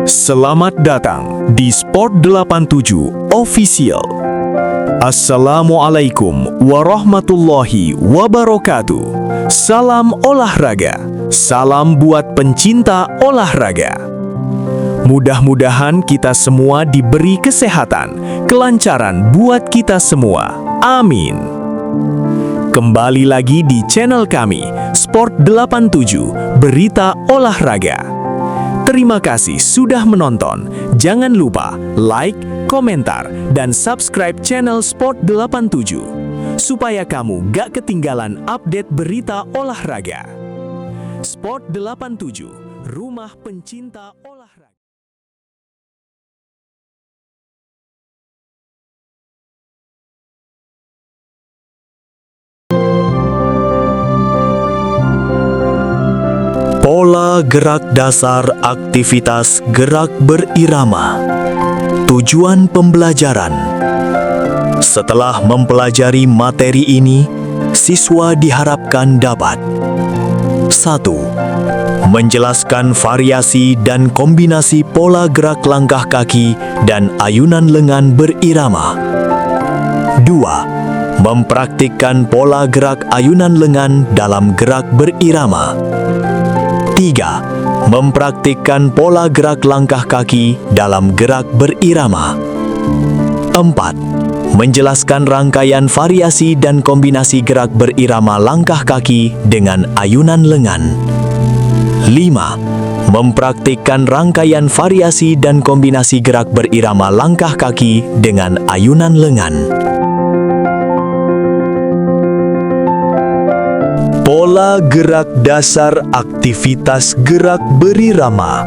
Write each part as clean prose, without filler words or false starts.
Selamat datang di Sport 87 Official. Assalamualaikum warahmatullahi wabarakatuh. Salam olahraga. Salam buat pencinta olahraga. Mudah-mudahan kita semua diberi kesehatan, kelancaran buat kita semua. Amin. Kembali lagi di channel kami, Sport 87, Berita Olahraga. Terima kasih sudah menonton. Jangan lupa like, komentar, dan subscribe channel Sport 87 supaya kamu gak ketinggalan update berita olahraga. Sport 87, rumah pencinta olahraga. Pola gerak dasar aktivitas gerak berirama. Tujuan pembelajaran. Setelah mempelajari materi ini, siswa diharapkan dapat 1. Menjelaskan variasi dan kombinasi pola gerak langkah kaki dan ayunan lengan berirama. 2. Mempraktikkan pola gerak ayunan lengan dalam gerak berirama. 3. Mempraktikkan pola gerak langkah kaki dalam gerak berirama. 4. Menjelaskan rangkaian variasi dan kombinasi gerak berirama langkah kaki dengan ayunan lengan. 5. Mempraktikkan rangkaian variasi dan kombinasi gerak berirama langkah kaki dengan ayunan lengan. Pola gerak dasar aktivitas gerak berirama.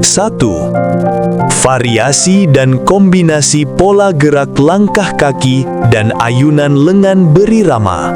1. Variasi dan kombinasi pola gerak langkah kaki dan ayunan lengan berirama.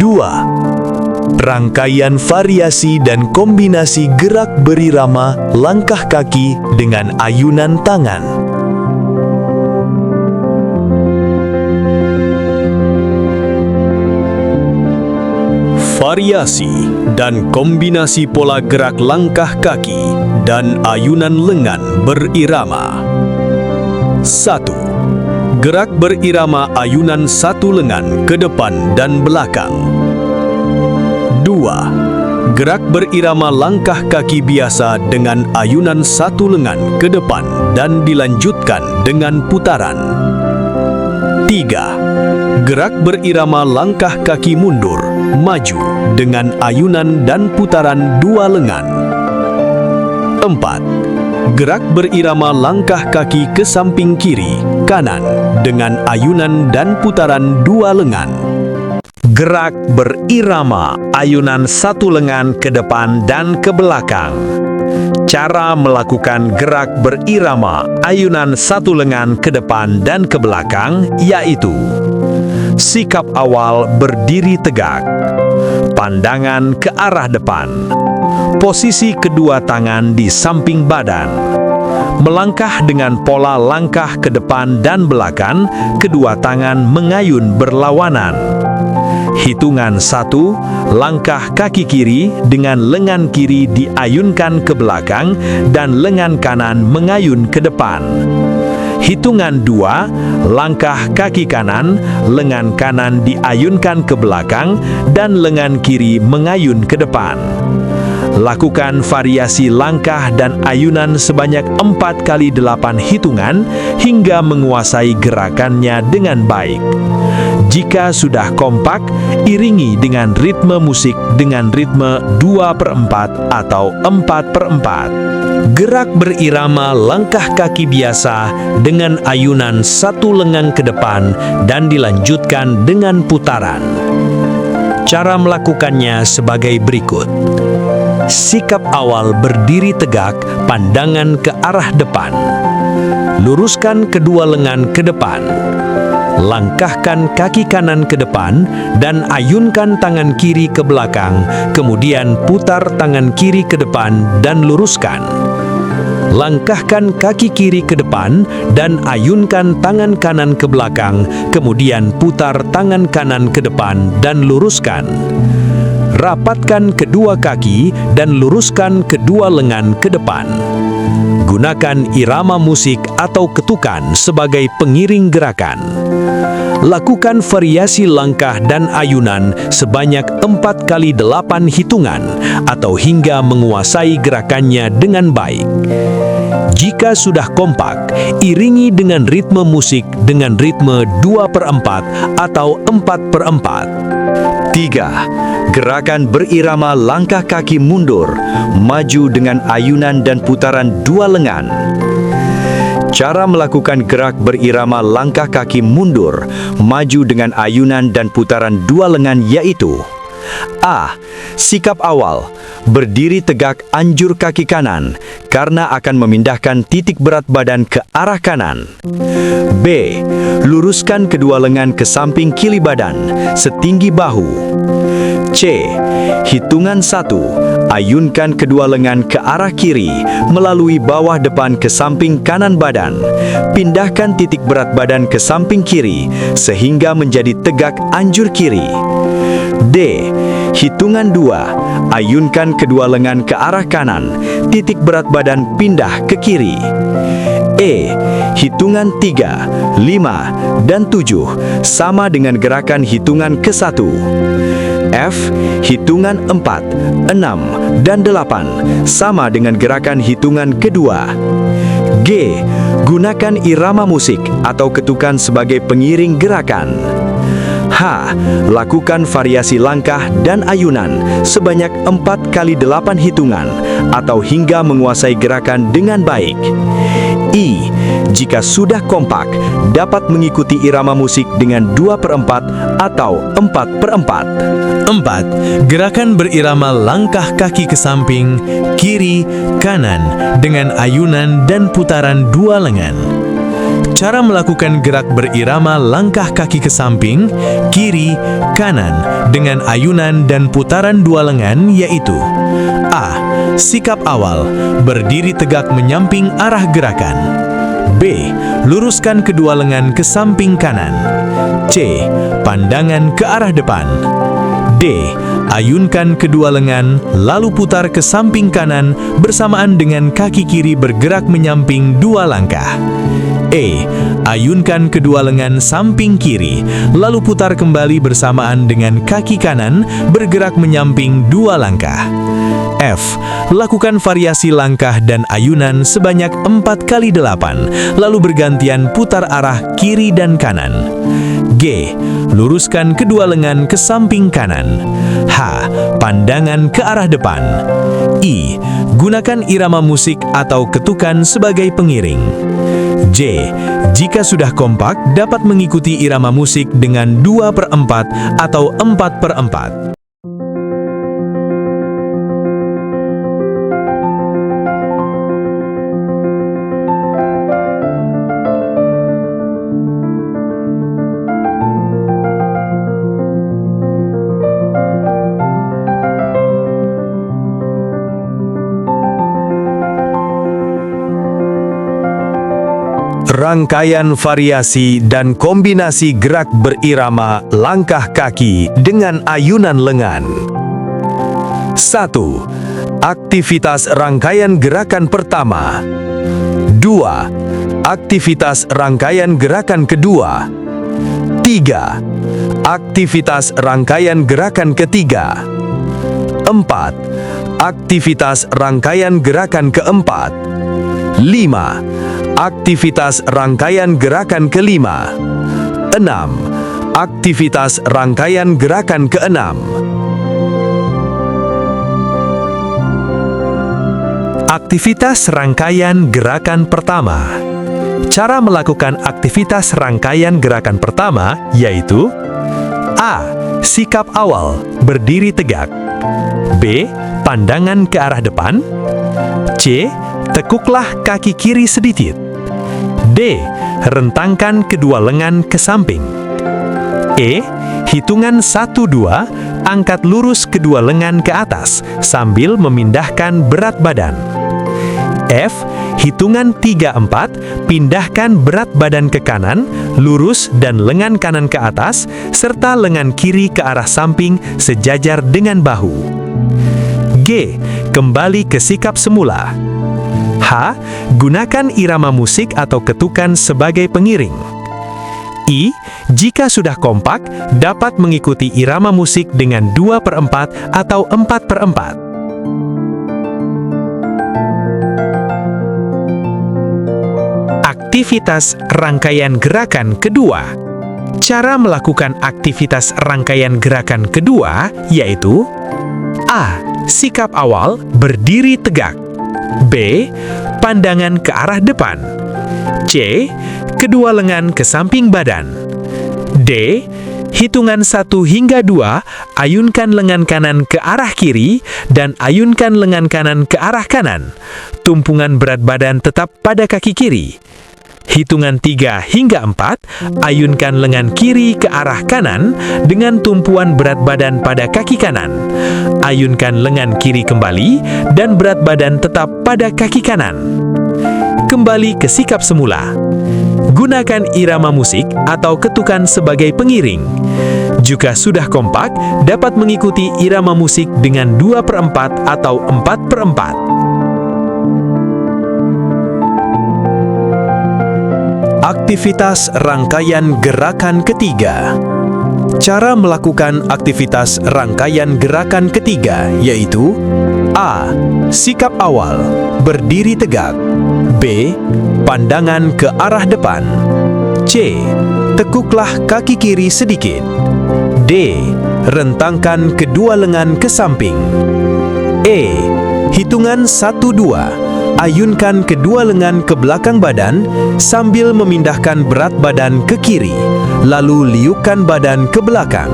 2. Rangkaian variasi dan kombinasi gerak berirama langkah kaki dengan ayunan tangan. Variasi dan kombinasi pola gerak langkah kaki dan ayunan lengan berirama. 1. Gerak berirama ayunan satu lengan ke depan dan belakang. 2. Gerak berirama langkah kaki biasa dengan ayunan satu lengan ke depan dan dilanjutkan dengan putaran. 3. Gerak berirama langkah kaki mundur, maju dengan ayunan dan putaran dua lengan. 4. Gerak berirama langkah kaki ke samping kiri, kanan dengan ayunan dan putaran dua lengan. Gerak berirama ayunan satu lengan ke depan dan ke belakang. Cara melakukan gerak berirama ayunan satu lengan ke depan dan ke belakang yaitu: sikap awal berdiri tegak, pandangan ke arah depan, posisi kedua tangan di samping badan, melangkah dengan pola langkah ke depan dan belakang, kedua tangan mengayun berlawanan. Hitungan 1, langkah kaki kiri dengan lengan kiri diayunkan ke belakang dan lengan kanan mengayun ke depan. Hitungan 2, langkah kaki kanan, lengan kanan diayunkan ke belakang dan lengan kiri mengayun ke depan. Lakukan variasi langkah dan ayunan sebanyak 4 kali 8 hitungan hingga menguasai gerakannya dengan baik. Jika sudah kompak, iringi dengan ritme musik dengan ritme 2/4 atau 4/4. Gerak berirama langkah kaki biasa dengan ayunan satu lengan ke depan dan dilanjutkan dengan putaran. Cara melakukannya sebagai berikut. Sikap awal berdiri tegak, pandangan ke arah depan. Luruskan kedua lengan ke depan. Langkahkan kaki kanan ke depan dan ayunkan tangan kiri ke belakang, kemudian putar tangan kiri ke depan dan luruskan. Langkahkan kaki kiri ke depan dan ayunkan tangan kanan ke belakang, kemudian putar tangan kanan ke depan dan luruskan. rapatkan kedua kaki dan luruskan kedua lengan ke depan. Gunakan irama musik atau ketukan sebagai pengiring gerakan. Lakukan variasi langkah dan ayunan sebanyak 4 kali 8 hitungan atau hingga menguasai gerakannya dengan baik. Jika sudah kompak, iringi dengan ritme musik dengan ritme 2/4 atau 4/4. 3. Gerakan berirama langkah kaki mundur, maju dengan ayunan dan putaran 2 lengan. Cara melakukan gerak berirama langkah kaki mundur, maju dengan ayunan dan putaran 2 lengan yaitu: A. Sikap awal, berdiri tegak anjur kaki kanan, karena akan memindahkan titik berat badan ke arah kanan. B. Luruskan kedua lengan ke samping kiri badan, setinggi bahu. C. Hitungan 1. Ayunkan kedua lengan ke arah kiri, melalui bawah depan ke samping kanan badan. Pindahkan titik berat badan ke samping kiri, sehingga menjadi tegak anjur kiri. D. Hitungan 2. Ayunkan kedua lengan ke arah kanan, titik berat badan pindah ke kiri. E. Hitungan 3, 5, dan 7 sama dengan gerakan hitungan ke-1. F. Hitungan 4, 6, dan 8 sama dengan gerakan hitungan kedua. G. Gunakan irama musik atau ketukan sebagai pengiring gerakan. H. Lakukan variasi langkah dan ayunan sebanyak 4 kali 8 hitungan atau hingga menguasai gerakan dengan baik. I. Jika sudah kompak, dapat mengikuti irama musik dengan 2/4 atau 4/4. 4. Gerakan berirama langkah kaki ke samping, kiri, kanan dengan ayunan dan putaran 2 lengan. Cara melakukan gerak berirama langkah kaki ke samping, kiri, kanan dengan ayunan dan putaran 2 lengan yaitu: A. Sikap awal, berdiri tegak menyamping arah gerakan. B. Luruskan kedua lengan ke samping kanan. C. Pandangan ke arah depan. D. Ayunkan kedua lengan, lalu putar ke samping kanan bersamaan dengan kaki kiri bergerak menyamping 2 langkah. E. Ayunkan kedua lengan samping kiri, lalu putar kembali bersamaan dengan kaki kanan bergerak menyamping 2 langkah. F. Lakukan variasi langkah dan ayunan sebanyak 4 kali 8, lalu bergantian putar arah kiri dan kanan. G. Luruskan kedua lengan ke samping kanan. H. Pandangan ke arah depan. I. Gunakan irama musik atau ketukan sebagai pengiring. J. Jika sudah kompak, dapat mengikuti irama musik dengan 2/4 atau 4/4. Rangkaian variasi dan kombinasi gerak berirama langkah kaki dengan ayunan lengan. 1. Aktivitas rangkaian gerakan pertama. 2. Aktivitas rangkaian gerakan kedua. 3. Aktivitas rangkaian gerakan ketiga. 4. Aktivitas rangkaian gerakan keempat. 5. Aktivitas rangkaian gerakan kelima. 6. Aktivitas rangkaian gerakan keenam. Aktivitas rangkaian gerakan pertama. Cara melakukan aktivitas rangkaian gerakan pertama yaitu: A. Sikap awal, berdiri tegak. B. Pandangan ke arah depan. C. Tekuklah kaki kiri sedikit. D. Rentangkan kedua lengan ke samping. E. Hitungan 1-2, angkat lurus kedua lengan ke atas sambil memindahkan berat badan. F. Hitungan 3-4, pindahkan berat badan ke kanan, lurus dan lengan kanan ke atas, serta lengan kiri ke arah samping sejajar dengan bahu. G. Kembali ke sikap semula. H. Gunakan irama musik atau ketukan sebagai pengiring. I. Jika sudah kompak, dapat mengikuti irama musik dengan 2/4 atau 4/4. Aktivitas rangkaian gerakan kedua. Cara melakukan aktivitas rangkaian gerakan kedua yaitu: A. Sikap awal, berdiri tegak. B. Pandangan ke arah depan. C. Kedua lengan ke samping badan. D. Hitungan 1 hingga 2, ayunkan lengan kanan ke arah kiri dan ayunkan lengan kanan ke arah kanan. Tumpungan berat badan tetap pada kaki kiri. Hitungan 3 hingga 4, ayunkan lengan kiri ke arah kanan dengan tumpuan berat badan pada kaki kanan. Ayunkan lengan kiri kembali dan berat badan tetap pada kaki kanan. Kembali ke sikap semula. Gunakan irama musik atau ketukan sebagai pengiring. Jika sudah kompak, dapat mengikuti irama musik dengan 2/4 atau 4/4. Aktivitas rangkaian gerakan ketiga. Cara melakukan aktivitas rangkaian gerakan ketiga yaitu: A. Sikap awal, berdiri tegak. B. Pandangan ke arah depan. C. Tekuklah kaki kiri sedikit. D. Rentangkan kedua lengan ke samping. E. Hitungan 1-2. Ayunkan kedua lengan ke belakang badan sambil memindahkan berat badan ke kiri, lalu liukkan badan ke belakang.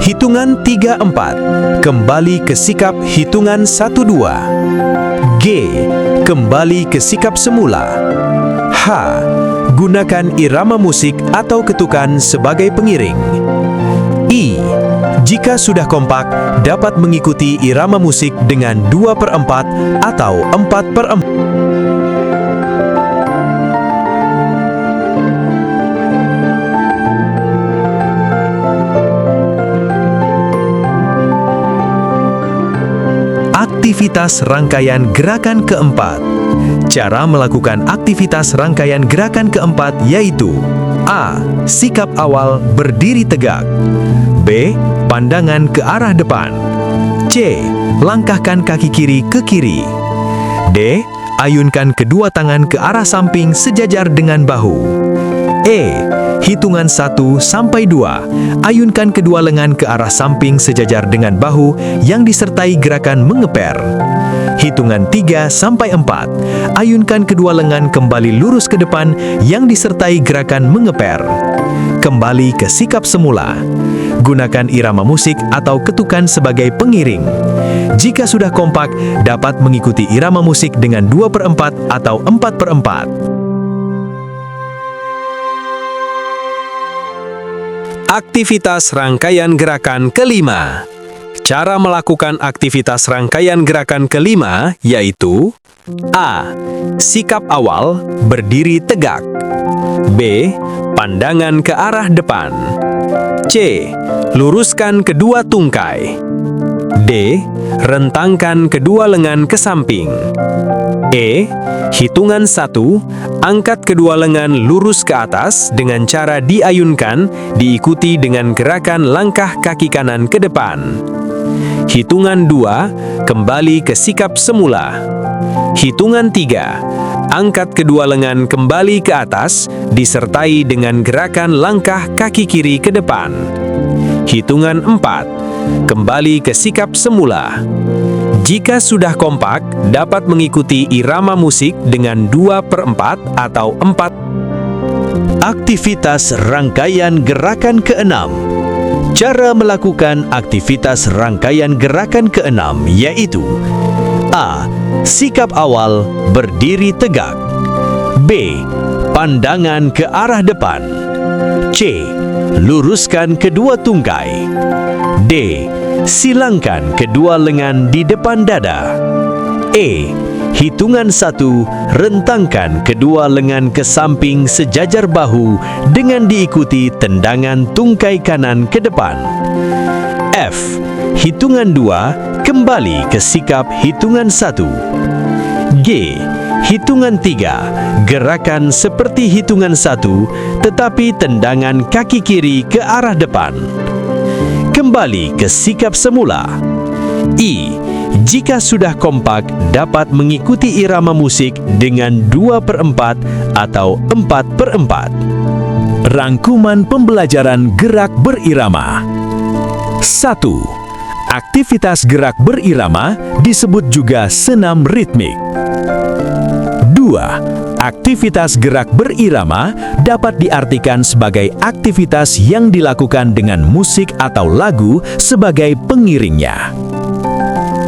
Hitungan 3-4, kembali ke sikap hitungan 1-2. G. Kembali ke sikap semula. H. Gunakan irama musik atau ketukan sebagai pengiring. I. Jika sudah kompak, dapat mengikuti irama musik dengan 2/4 atau 4/4. Aktivitas rangkaian gerakan keempat. Cara melakukan aktivitas rangkaian gerakan keempat yaitu: A. Sikap awal, berdiri tegak. B. Pandangan ke arah depan. C. Langkahkan kaki kiri ke kiri. D. Ayunkan kedua tangan ke arah samping sejajar dengan bahu. E. Hitungan 1 sampai 2. Ayunkan kedua lengan ke arah samping sejajar dengan bahu yang disertai gerakan mengeper. Hitungan 3 sampai 4. Ayunkan kedua lengan kembali lurus ke depan yang disertai gerakan mengeper. Kembali ke sikap semula. Gunakan irama musik atau ketukan sebagai pengiring. Jika sudah kompak, dapat mengikuti irama musik dengan 2/4 atau 4/4. Aktivitas rangkaian gerakan kelima. Cara melakukan aktivitas rangkaian gerakan kelima yaitu: A. Sikap awal, berdiri tegak. B. Pandangan ke arah depan. C. Luruskan kedua tungkai. D. Rentangkan kedua lengan ke samping. E. Hitungan 1. Angkat kedua lengan lurus ke atas dengan cara diayunkan, diikuti dengan gerakan langkah kaki kanan ke depan. Hitungan 2. Kembali ke sikap semula. Hitungan 3. Angkat kedua lengan kembali ke atas, disertai dengan gerakan langkah kaki kiri ke depan. Hitungan 4. Kembali ke sikap semula. Jika sudah kompak, dapat mengikuti irama musik dengan 2/4 atau 4. Aktivitas rangkaian gerakan keenam. Cara melakukan aktivitas rangkaian gerakan keenam yaitu: A. Sikap awal, berdiri tegak. B. Pandangan ke arah depan. C. Luruskan kedua tungkai. D. Silangkan kedua lengan di depan dada. E. Hitungan 1, rentangkan kedua lengan ke samping sejajar bahu dengan diikuti tendangan tungkai kanan ke depan. F. Hitungan 2, kembali ke sikap hitungan 1. G. Hitungan 3, gerakan seperti hitungan 1, tetapi tendangan kaki kiri ke arah depan. Kembali ke sikap semula. I. Jika sudah kompak, dapat mengikuti irama musik dengan 2/4 atau 4/4. Rangkuman pembelajaran gerak berirama. 1. Aktivitas gerak berirama disebut juga senam ritmik. 2. Aktivitas gerak berirama dapat diartikan sebagai aktivitas yang dilakukan dengan musik atau lagu sebagai pengiringnya.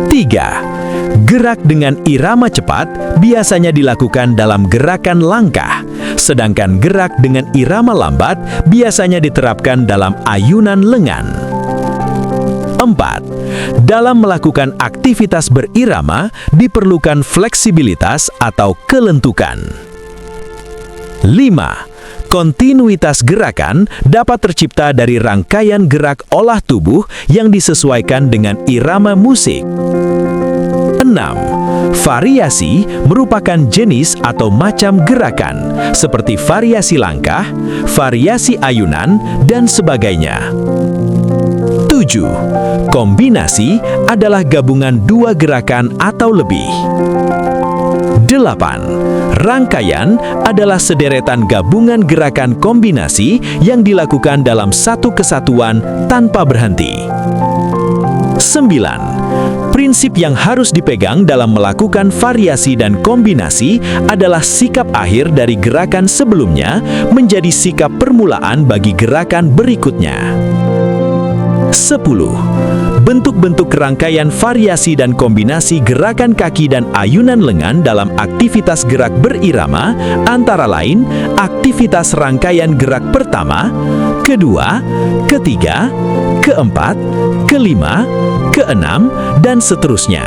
3. Gerak dengan irama cepat biasanya dilakukan dalam gerakan langkah, sedangkan gerak dengan irama lambat biasanya diterapkan dalam ayunan lengan. 4. Dalam melakukan aktivitas berirama diperlukan fleksibilitas atau kelentukan. 5. Kontinuitas gerakan dapat tercipta dari rangkaian gerak olah tubuh yang disesuaikan dengan irama musik. 6. Variasi merupakan jenis atau macam gerakan, seperti variasi langkah, variasi ayunan, dan sebagainya. 7. Kombinasi adalah gabungan dua gerakan atau lebih. 8. Rangkaian adalah sederetan gabungan gerakan kombinasi yang dilakukan dalam satu kesatuan tanpa berhenti. 9. Prinsip yang harus dipegang dalam melakukan variasi dan kombinasi adalah sikap akhir dari gerakan sebelumnya menjadi sikap permulaan bagi gerakan berikutnya. 10. Bentuk-bentuk rangkaian variasi dan kombinasi gerakan kaki dan ayunan lengan dalam aktivitas gerak berirama antara lain aktivitas rangkaian gerak pertama, kedua, ketiga, keempat, kelima, keenam, dan seterusnya.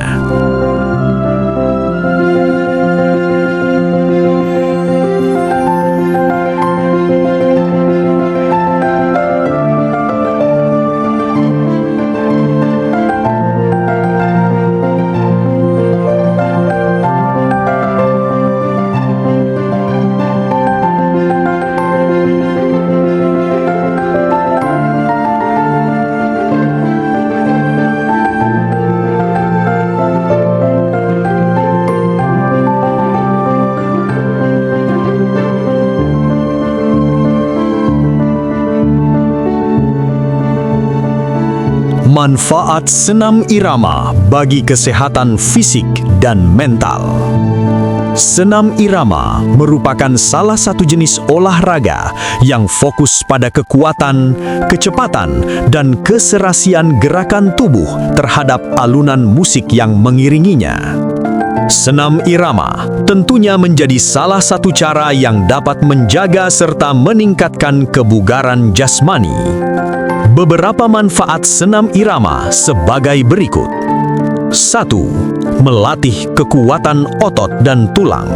Manfaat senam irama bagi kesehatan fisik dan mental. Senam irama merupakan salah satu jenis olahraga yang fokus pada kekuatan, kecepatan, dan keserasian gerakan tubuh terhadap alunan musik yang mengiringinya. Senam irama tentunya menjadi salah satu cara yang dapat menjaga serta meningkatkan kebugaran jasmani. Beberapa manfaat senam irama sebagai berikut. 1. Melatih kekuatan otot dan tulang.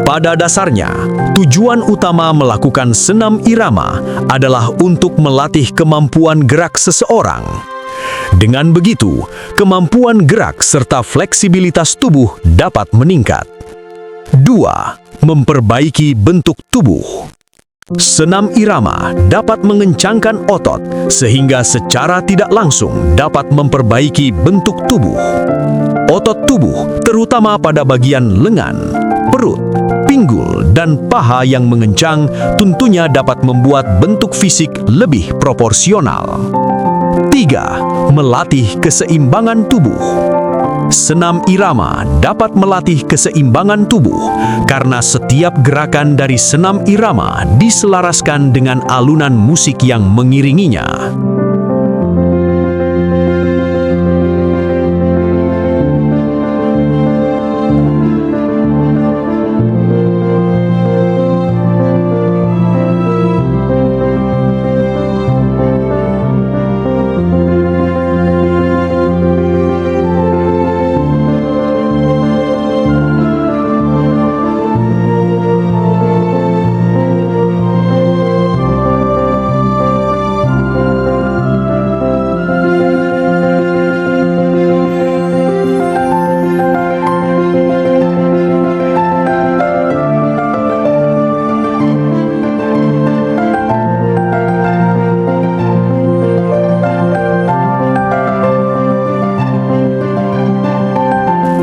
Pada dasarnya, tujuan utama melakukan senam irama adalah untuk melatih kemampuan gerak seseorang. Dengan begitu, kemampuan gerak serta fleksibilitas tubuh dapat meningkat. 2. Memperbaiki bentuk tubuh. Senam irama dapat mengencangkan otot sehingga secara tidak langsung dapat memperbaiki bentuk tubuh. Otot tubuh, terutama pada bagian lengan, perut, pinggul, dan paha yang mengencang tentunya dapat membuat bentuk fisik lebih proporsional. 3. Melatih keseimbangan tubuh. Senam irama dapat melatih keseimbangan tubuh karena setiap gerakan dari senam irama diselaraskan dengan alunan musik yang mengiringinya.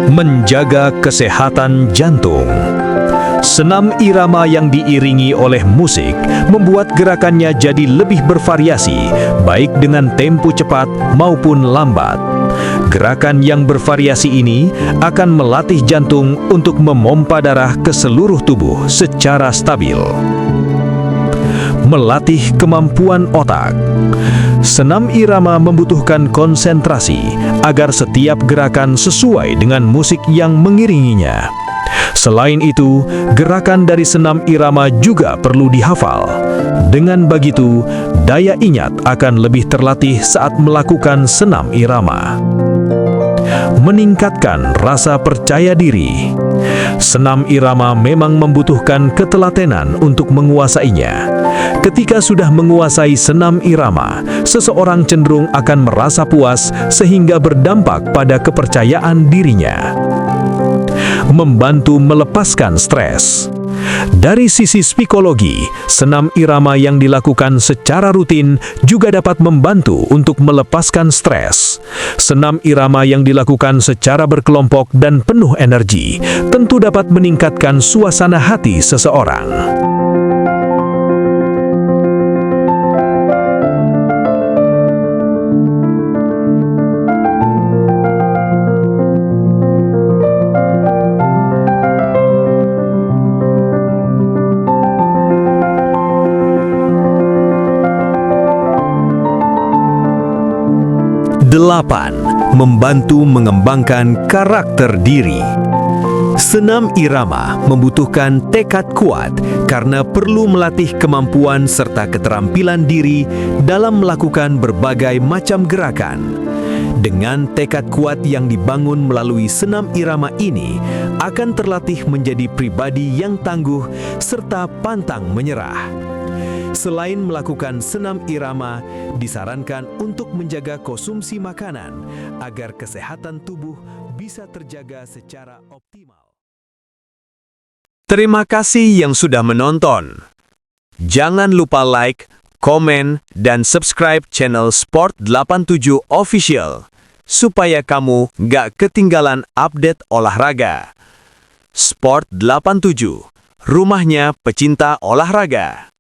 Menjaga kesehatan jantung. Senam irama yang diiringi oleh musik membuat gerakannya jadi lebih bervariasi, baik dengan tempo cepat maupun lambat. Gerakan yang bervariasi ini akan melatih jantung untuk memompa darah ke seluruh tubuh secara stabil. Melatih kemampuan otak. Senam irama membutuhkan konsentrasi agar setiap gerakan sesuai dengan musik yang mengiringinya. Selain itu, gerakan dari senam irama juga perlu dihafal. Dengan begitu, daya ingat akan lebih terlatih saat melakukan senam irama. Meningkatkan rasa percaya diri. Senam irama memang membutuhkan ketelatenan untuk menguasainya. Ketika sudah menguasai senam irama, seseorang cenderung akan merasa puas sehingga berdampak pada kepercayaan dirinya. Membantu melepaskan stres. Dari sisi psikologi, senam irama yang dilakukan secara rutin juga dapat membantu untuk melepaskan stres. Senam irama yang dilakukan secara berkelompok dan penuh energi tentu dapat meningkatkan suasana hati seseorang. Delapan, membantu mengembangkan karakter diri. Senam irama membutuhkan tekad kuat karena perlu melatih kemampuan serta keterampilan diri dalam melakukan berbagai macam gerakan. Dengan tekad kuat yang dibangun melalui senam irama ini, akan terlatih menjadi pribadi yang tangguh serta pantang menyerah. Selain melakukan senam irama, disarankan untuk menjaga konsumsi makanan agar kesehatan tubuh bisa terjaga secara optimal. Terima kasih yang sudah menonton. Jangan lupa like, komen, dan subscribe channel Sport 87 Official supaya kamu gak ketinggalan update olahraga. Sport 87, rumahnya pecinta olahraga.